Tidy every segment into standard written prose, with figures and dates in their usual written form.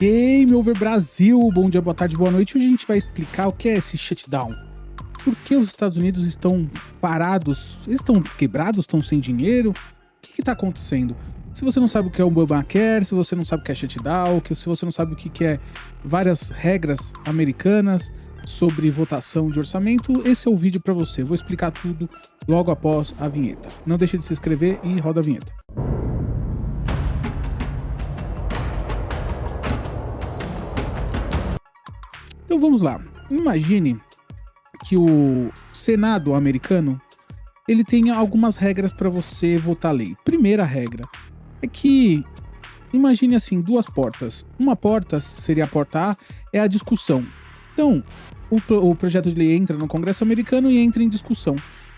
Game Over Brasil, bom dia, boa tarde, boa noite. Hoje a gente vai explicar o que é esse shutdown. Por que os Estados Unidos estão parados? Eles estão quebrados? Estão sem dinheiro? O que está acontecendo? Se você não sabe o que é o Obamacare, se você não sabe o que é shutdown, se você não sabe o que é várias regras americanas sobre votação de orçamento, esse é o vídeo para você. Vou explicar tudo logo após a vinheta. Não deixe de se inscrever e roda a vinheta. Então vamos lá. Imagine que o Senado americano ele tem algumas regras para você votar lei. Primeira regra é que, imagine assim, duas portas. Uma porta seria a porta A, é a discussão. Então, o projeto de lei entra no Congresso americano e entra em discussão.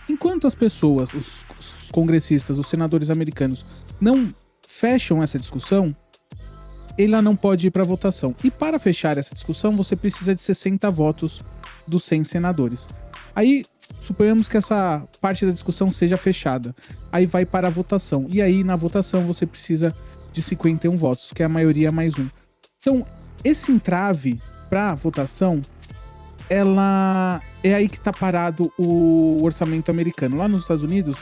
Enquanto as pessoas, os congressistas, os senadores americanos não fecham essa discussão, ela não pode ir para votação. E para fechar essa discussão, você precisa de 60 votos dos 100 senadores. Aí, suponhamos que essa parte da discussão seja fechada. Aí vai para a votação. E aí, na votação, você precisa de 51 votos, que é a maioria mais um. Então, esse entrave para votação, ela é aí que está parado o orçamento americano. Lá nos Estados Unidos,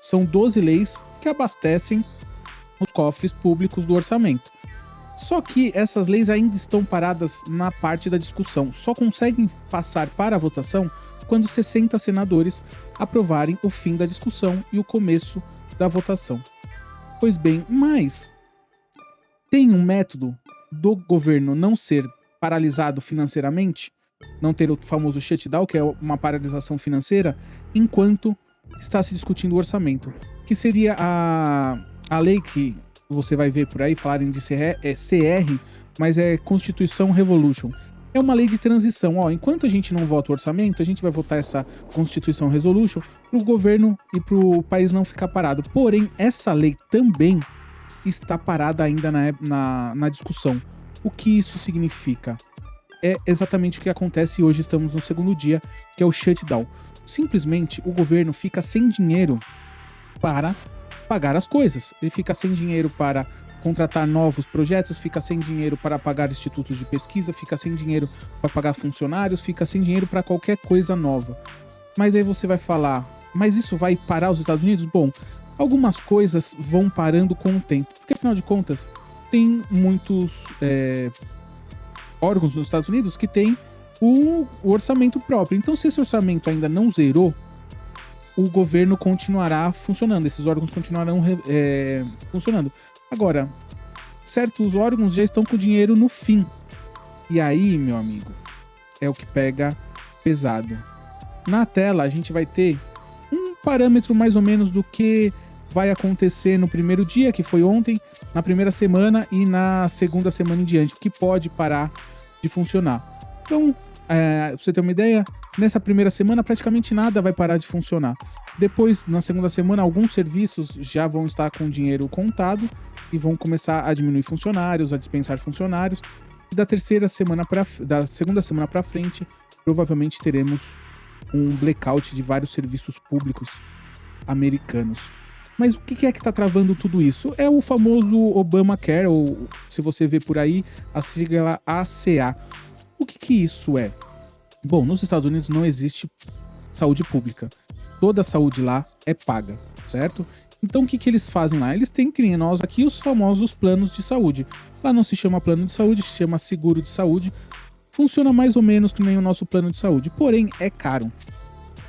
são 12 leis que abastecem os cofres públicos do orçamento. Só que essas leis ainda estão paradas na parte da discussão. Só conseguem passar para a votação quando 60 senadores aprovarem o fim da discussão e o começo da votação. Pois bem, mas tem um método do governo não ser paralisado financeiramente, não ter o famoso shutdown, que é uma paralisação financeira, enquanto está se discutindo o orçamento, que seria a lei que você vai ver por aí falarem de CR, mas é Constituição Revolution. É uma lei de transição. Enquanto a gente não vota o orçamento, a gente vai votar essa Constituição Resolution para o governo e para o país não ficar parado. Porém, essa lei também está parada ainda na discussão. O que isso significa? É exatamente o que acontece e hoje estamos no segundo dia, que é o shutdown. Simplesmente o governo fica sem dinheiro para pagar as coisas. Ele fica sem dinheiro para contratar novos projetos, fica sem dinheiro para pagar institutos de pesquisa, fica sem dinheiro para pagar funcionários, fica sem dinheiro para qualquer coisa nova. Mas aí você vai falar, mas isso vai parar os Estados Unidos? Bom, algumas coisas vão parando com o tempo, porque afinal de contas tem muitos órgãos nos Estados Unidos que tem o orçamento próprio. Então, se esse orçamento ainda não zerou, o governo continuará funcionando, esses órgãos continuarão funcionando. Agora, certos órgãos já estão com o dinheiro no fim. E aí, meu amigo, é o que pega pesado. Na tela, a gente vai ter um parâmetro mais ou menos do que vai acontecer no primeiro dia, que foi ontem, na primeira semana e na segunda semana em diante, o que pode parar de funcionar. Então, pra você ter uma ideia, nessa primeira semana praticamente nada vai parar de funcionar. Depois, na segunda semana, alguns serviços já vão estar com o dinheiro contado e vão começar a diminuir funcionários, a dispensar funcionários. E da segunda semana para frente, provavelmente teremos um blackout de vários serviços públicos americanos. Mas o que é que está travando tudo isso? É o famoso Obamacare, ou se você vê por aí, a sigla ACA. O que isso é? Bom, nos Estados Unidos não existe saúde pública. Toda a saúde lá é paga, certo? Então o que eles fazem lá? Eles têm, que nem nós aqui, os famosos planos de saúde. Lá não se chama plano de saúde, se chama seguro de saúde. Funciona mais ou menos que nem o nosso plano de saúde, porém é caro.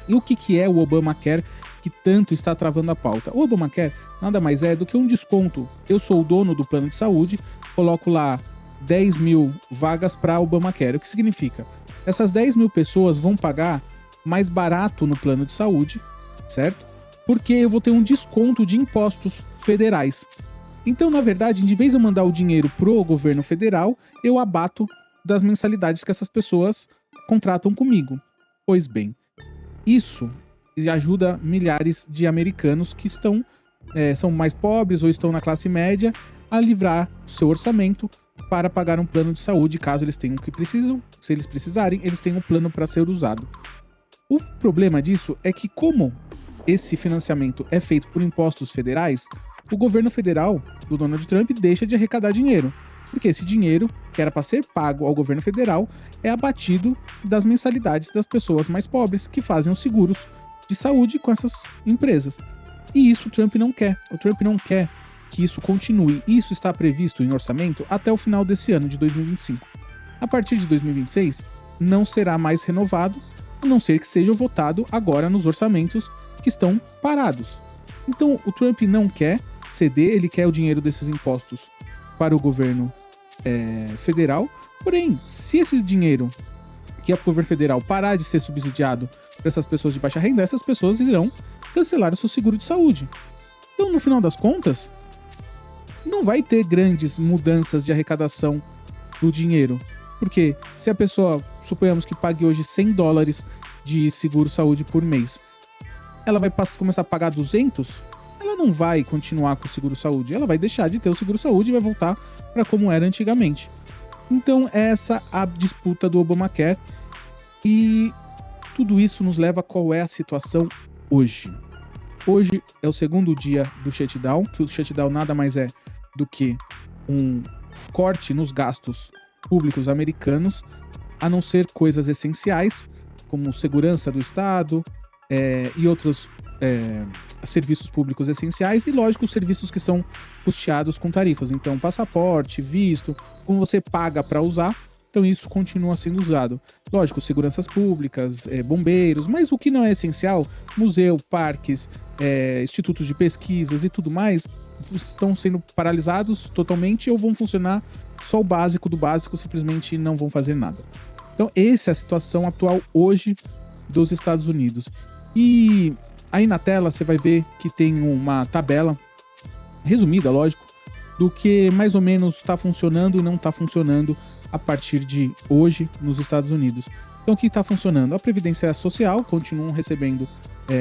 E o que é o Obamacare que tanto está travando a pauta? O Obamacare nada mais é do que um desconto. Eu sou o dono do plano de saúde, coloco lá 10 mil vagas para Obamacare. O que significa? Essas 10 mil pessoas vão pagar mais barato no plano de saúde, certo? Porque eu vou ter um desconto de impostos federais. Então, na verdade, de vez de eu mandar o dinheiro pro governo federal, eu abato das mensalidades que essas pessoas contratam comigo. Pois bem, isso ajuda milhares de americanos que são mais pobres ou estão na classe média a livrar o seu orçamento para pagar um plano de saúde, caso eles tenham o que precisam. Se eles precisarem, eles têm um plano para ser usado. O problema disso é que, como esse financiamento é feito por impostos federais, o governo federal do Donald Trump deixa de arrecadar dinheiro. Porque esse dinheiro, que era para ser pago ao governo federal, é abatido das mensalidades das pessoas mais pobres que fazem os seguros de saúde com essas empresas. E isso o Trump não quer. O Trump não quer que isso continue. Isso está previsto em orçamento até o final desse ano, de 2025. A partir de 2026, não será mais renovado, a não ser que seja votado agora nos orçamentos que estão parados. Então, o Trump não quer ceder, ele quer o dinheiro desses impostos para o governo federal. Porém, se esse dinheiro que é para o governo federal parar de ser subsidiado para essas pessoas de baixa renda, essas pessoas irão cancelar o seu seguro de saúde. Então, no final das contas, não vai ter grandes mudanças de arrecadação do dinheiro. Porque se a pessoa, suponhamos que pague hoje $100 de seguro-saúde por mês, ela vai começar a pagar 200, ela não vai continuar com o seguro-saúde, ela vai deixar de ter o seguro-saúde e vai voltar para como era antigamente. Então, essa é a disputa do Obamacare, e tudo isso nos leva a qual é a situação hoje. Hoje é o segundo dia do shutdown, que o shutdown nada mais é do que um corte nos gastos públicos americanos, a não ser coisas essenciais, como segurança do Estado e outros serviços públicos essenciais, e, lógico, os serviços que são custeados com tarifas. Então, passaporte, visto, como você paga para usar, então isso continua sendo usado. Lógico, seguranças públicas, bombeiros, mas o que não é essencial, museu, parques, institutos de pesquisas e tudo mais, estão sendo paralisados totalmente ou vão funcionar só o básico do básico, simplesmente não vão fazer nada. Então, essa é a situação atual hoje dos Estados Unidos. E aí na tela você vai ver que tem uma tabela resumida, lógico, do que mais ou menos está funcionando e não está funcionando a partir de hoje nos Estados Unidos. Então, o que está funcionando? A Previdência Social, continuam recebendo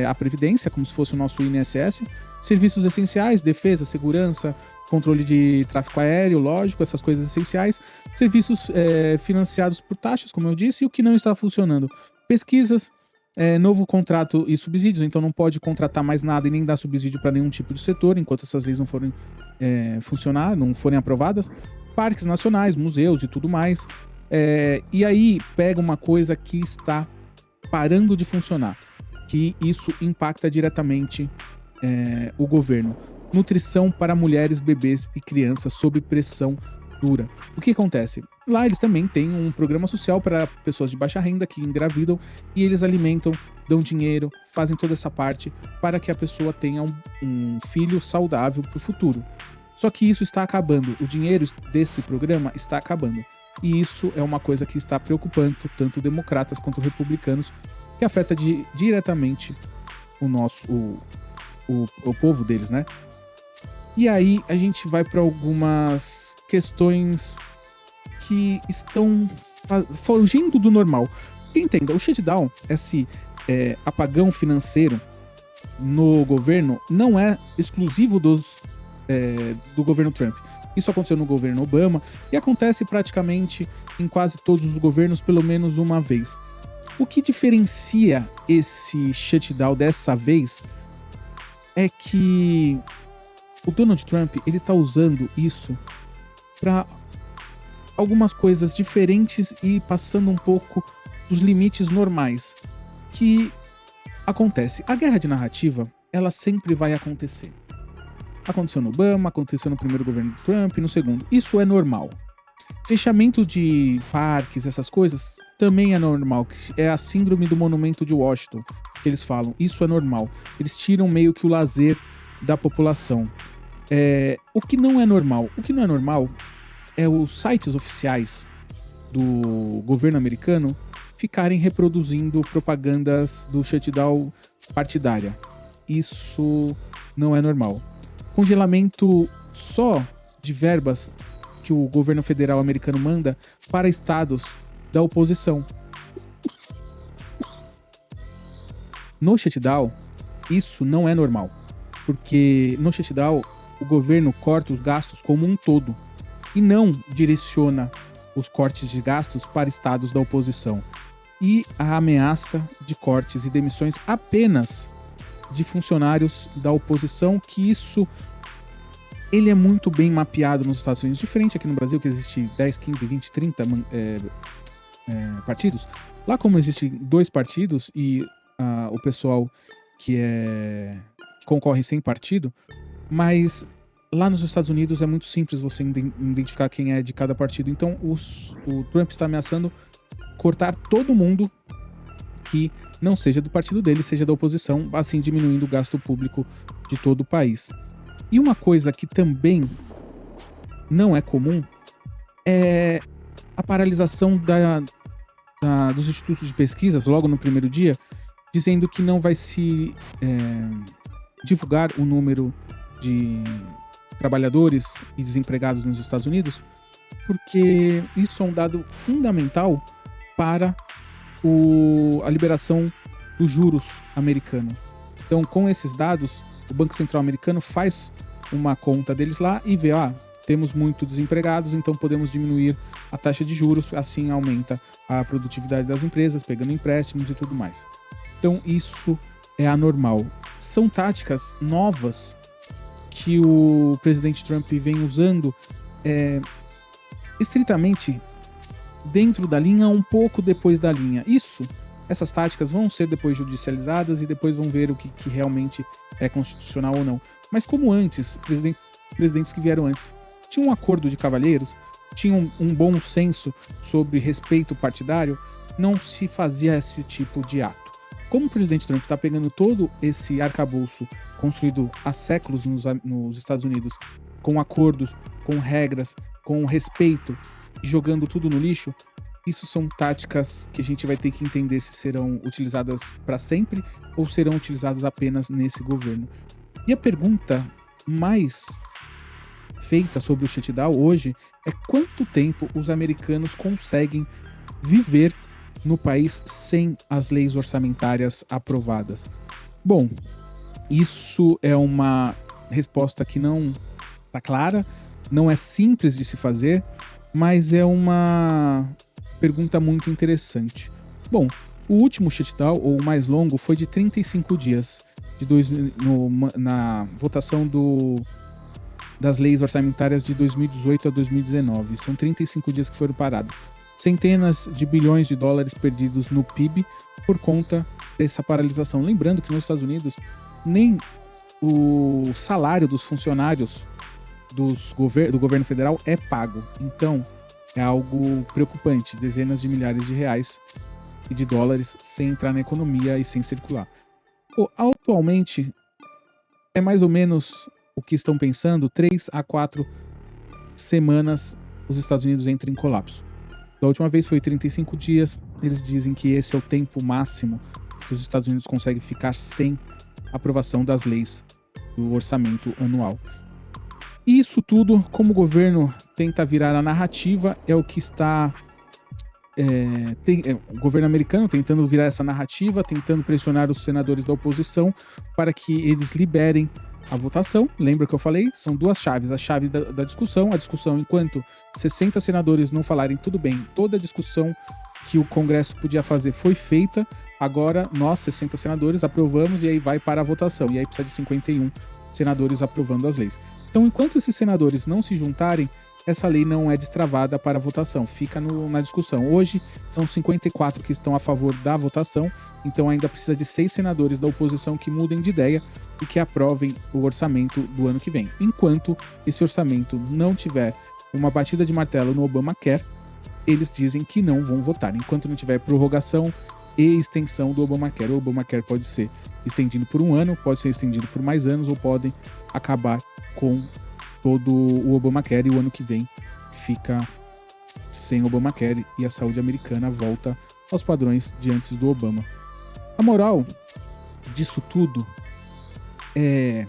a Previdência, como se fosse o nosso INSS. Serviços essenciais, defesa, segurança, controle de tráfego aéreo, lógico, essas coisas essenciais. Serviços financiados por taxas, como eu disse, e o que não está funcionando? Pesquisas, novo contrato e subsídios, então não pode contratar mais nada e nem dar subsídio para nenhum tipo de setor, enquanto essas leis não forem funcionar, não forem aprovadas. Parques nacionais, museus e tudo mais. E aí pega uma coisa que está parando de funcionar, que isso impacta diretamente o governo. Nutrição para mulheres, bebês e crianças sob pressão dura. O que acontece? Lá eles também têm um programa social para pessoas de baixa renda que engravidam, e eles alimentam, dão dinheiro, fazem toda essa parte para que a pessoa tenha um filho saudável para o futuro. Só que isso está acabando, o dinheiro desse programa está acabando. E isso é uma coisa que está preocupando tanto democratas quanto republicanos, que afeta diretamente o povo deles, né? E aí a gente vai para algumas questões que estão fugindo do normal. Entenda, o shutdown, esse apagão financeiro no governo, não é exclusivo do governo Trump. Isso aconteceu no governo Obama e acontece praticamente em quase todos os governos, pelo menos uma vez. O que diferencia esse shutdown dessa vez é que o Donald Trump, ele tá usando isso para algumas coisas diferentes e passando um pouco dos limites normais que acontece. A guerra de narrativa, ela sempre vai acontecer. Aconteceu no Obama, aconteceu no primeiro governo do Trump, no segundo. Isso é normal. Fechamento de parques, essas coisas, também é normal. É a síndrome do monumento de Washington, que eles falam. Isso é normal. Eles tiram meio que o lazer da população. O que não é normal? O que não é normal é os sites oficiais do governo americano ficarem reproduzindo propagandas do shutdown partidária. Isso não é normal. Congelamento só de verbas que o governo federal americano manda para estados da oposição. No shutdown, isso não é normal, porque no shutdown o governo corta os gastos como um todo e não direciona os cortes de gastos para estados da oposição. E a ameaça de cortes e demissões apenas de funcionários da oposição, que isso ele é muito bem mapeado nos Estados Unidos, diferente aqui no Brasil, que existe 10, 15, 20, 30 partidos. Lá, como existem 2 partidos e o pessoal que concorre sem partido, mas lá nos Estados Unidos é muito simples você identificar quem é de cada partido. Então o Trump está ameaçando cortar todo mundo que não seja do partido dele, seja da oposição, assim diminuindo o gasto público de todo o país. E uma coisa que também não é comum é a paralisação dos institutos de pesquisas logo no primeiro dia, dizendo que não vai se divulgar o número de trabalhadores e desempregados nos Estados Unidos, porque isso é um dado fundamental para a liberação dos juros americano. Então, com esses dados, o Banco Central americano faz uma conta deles lá e vê, temos muito desempregados, então podemos diminuir a taxa de juros, assim aumenta a produtividade das empresas, pegando empréstimos e tudo mais. Então, isso é anormal. São táticas novas que o presidente Trump vem usando estritamente dentro da linha, um pouco depois da linha. Essas táticas vão ser depois judicializadas e depois vão ver o que realmente é constitucional ou não. Mas como antes, presidentes que vieram antes tinham um acordo de cavalheiros, tinham um bom senso sobre respeito partidário, não se fazia esse tipo de ato. Como o presidente Trump está pegando todo esse arcabouço construído há séculos nos Estados Unidos, com acordos, com regras, com respeito, e jogando tudo no lixo, isso são táticas que a gente vai ter que entender se serão utilizadas para sempre ou serão utilizadas apenas nesse governo. E a pergunta mais feita sobre o shutdown hoje é quanto tempo os americanos conseguem viver no país sem as leis orçamentárias aprovadas. Bom, isso é uma resposta que não está clara, não é simples de se fazer, mas é uma pergunta muito interessante. Bom, o último shutdown, ou o mais longo, foi de 35 dias na votação das leis orçamentárias de 2018 a 2019. São 35 dias que foram parados. Centenas de bilhões de dólares perdidos no PIB por conta dessa paralisação. Lembrando que nos Estados Unidos, nem o salário dos funcionários do governo federal é pago. Então, é algo preocupante. Dezenas de milhares de reais e de dólares sem entrar na economia e sem circular. Atualmente, é mais ou menos o que estão pensando, 3 a 4 semanas os Estados Unidos entram em colapso. Da última vez foi 35 dias. Eles dizem que esse é o tempo máximo que os Estados Unidos conseguem ficar sem aprovação das leis do orçamento anual. E isso tudo, como o governo tenta virar a narrativa, é o que está... o governo americano tentando virar essa narrativa, tentando pressionar os senadores da oposição para que eles liberem a votação. Lembra que eu falei? São 2 chaves. A chave da discussão, a discussão enquanto 60 senadores não falarem tudo bem, toda a discussão que o Congresso podia fazer foi feita, agora nós, 60 senadores, aprovamos e aí vai para a votação. E aí precisa de 51 senadores aprovando as leis. Então, enquanto esses senadores não se juntarem, essa lei não é destravada para a votação, fica na discussão. Hoje, são 54 que estão a favor da votação, então ainda precisa de 6 senadores da oposição que mudem de ideia e que aprovem o orçamento do ano que vem. Enquanto esse orçamento não tiver uma batida de martelo no Obamacare, eles dizem que não vão votar. Enquanto não tiver prorrogação e extensão do Obamacare. O Obamacare pode ser estendido por 1 ano, pode ser estendido por mais anos, ou podem acabar com todo o Obamacare e o ano que vem fica sem Obamacare e a saúde americana volta aos padrões de antes do Obama. A moral disso tudo é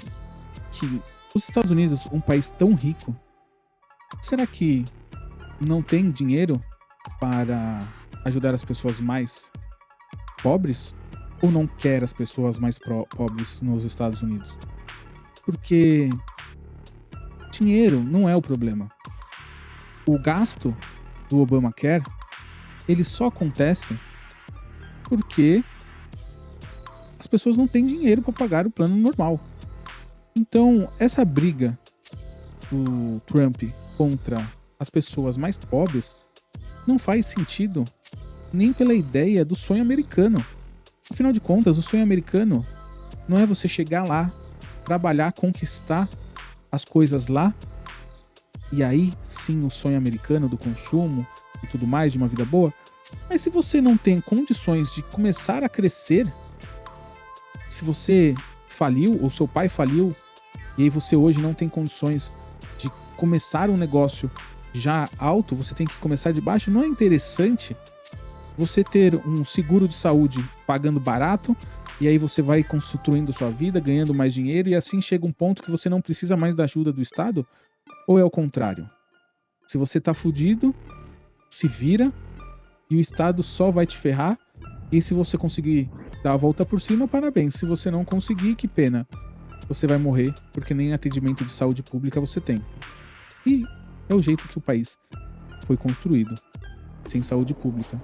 que os Estados Unidos, um país tão rico, será que não tem dinheiro para ajudar as pessoas mais pobres? Ou não quer as pessoas mais pobres nos Estados Unidos? Porque dinheiro não é o problema. O gasto do Obamacare, ele só acontece porque as pessoas não têm dinheiro para pagar o plano normal. Então, essa briga o Trump contra as pessoas mais pobres não faz sentido nem pela ideia do sonho americano. Afinal de contas, o sonho americano não é você chegar lá, trabalhar, conquistar as coisas lá, e aí sim o sonho americano do consumo e tudo mais, de uma vida boa. Mas se você não tem condições de começar a crescer, se você faliu ou seu pai faliu, e aí você hoje não tem condições de começar um negócio já alto, você tem que começar de baixo, não é interessante você ter um seguro de saúde pagando barato, e aí você vai construindo sua vida, ganhando mais dinheiro, e assim chega um ponto que você não precisa mais da ajuda do Estado? Ou é o contrário? Se você tá fudido, se vira, e o Estado só vai te ferrar, e se você conseguir dar a volta por cima, parabéns. Se você não conseguir, que pena. Você vai morrer, porque nem atendimento de saúde pública você tem. E é o jeito que o país foi construído, sem saúde pública.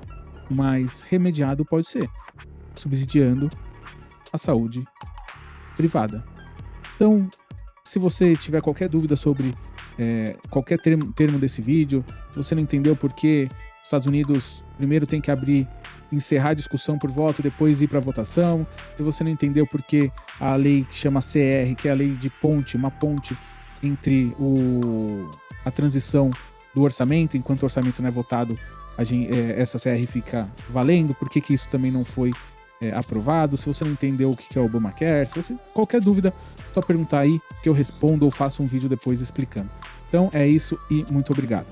Mas remediado pode ser, subsidiando a saúde privada. Então, se você tiver qualquer dúvida sobre qualquer termo desse vídeo, se você não entendeu por que os Estados Unidos primeiro tem que encerrar a discussão por voto, depois ir para votação, se você não entendeu por que a lei que chama CR, que é a lei de ponte, uma ponte entre a transição do orçamento, enquanto o orçamento não é votado, essa CR fica valendo, por que isso também não foi aprovado, se você não entendeu o que é o Obamacare, qualquer dúvida, só perguntar aí que eu respondo ou faço um vídeo depois explicando. Então é isso e muito obrigado.